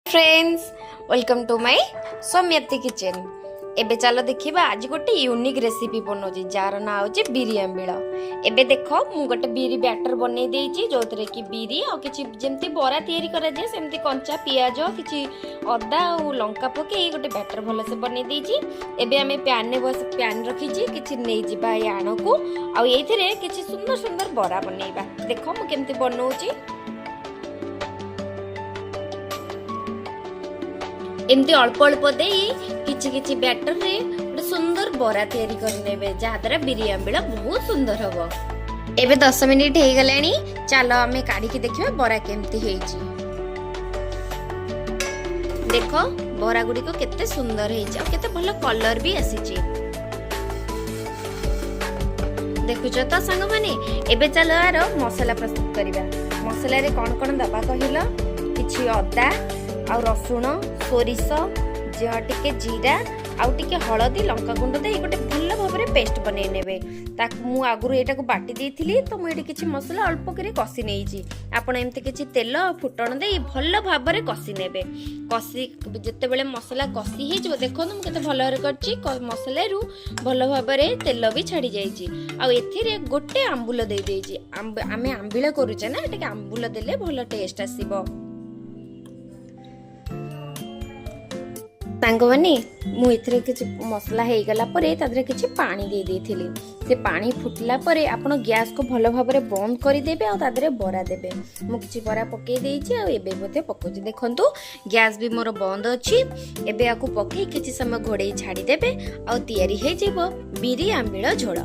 Friends welcome to my सौम्याप्ति kitchen. एबे चलो देखिबा आज गोटे यूनिक रेसिपी बनौची जार ना होची बिरी आंबिल। एबे देखो मु गोटे बिरी बैटर बनै देइची जोतरे कि बिरी आ किछि जेमति बरा तयारी करा जे सेमति कंचा पियाज किछि अदा और लंका पके गोटे बैटर भलो से बनै देइची। एबे हमें पैन ने बस पैन रखीची किछि नै जिबा ए आनो को आ एथिरे किछि सुंदर सुंदर बरा बनैबा। देखो मु केमति बनौची एमती अल्प अल्प दे किछि किछि बैटर रे गोटे सुंदर बरा तयारी करनेबे जहाद्वारा बिरी आंबिल बहुत सुंदर हबो। एबे 10 मिनिट हे गलानी चलो हमें काढी के देखिबा बरा केमती हेची। देखो बरा गुडी को केते सुंदर हेची और केते भलो कलर भी आसीची। देखुछ तो संग माने एबे चलो आरो मसाला प्रस्तुत करिबा। मसाला रे कोन कोन दबा कहिलो किछि अदा आ रसुण सोरिष टिके जीरा आउ टिके हलदी लंका गुंड दे गोटे भल भाव में पेस्ट बनै नेबे। ताकू मु आगुरु एटा को बाटी देइथिली तो मु एटी किछि मसला अल्प करे कसी नेइची। आपण एमते किछि तेल फुटण दे भल भाव में कसी नेबे। कसी जते बेले मसला कसी हे जो देखो मु केते भल रे करची मसला रु भल भाव में तेल भी छाडी जाईची। आ एथिरे गोटे आंबुल दे देइची। आमे आंबिल करूचे ना टिके आंबुल देले भल टेस्ट आसीबो। सांगवानी मु इथरे किछि मसला हे गला परे तादरे किछि पानी दे देथिली। से पानी फुटला परे आपण गैस को भलो भाव रे बंद करि देबे आ तादरे बरा देबे। मु किछि बरा पके देइछि आ एबे बोते पकोछि। देखंतु गैस भी मोर बंद अछि। एबे आकु पके किछि समय घोड़े छाडी देबे आ तयारी हे जेबो बिरी आंबिल झोल।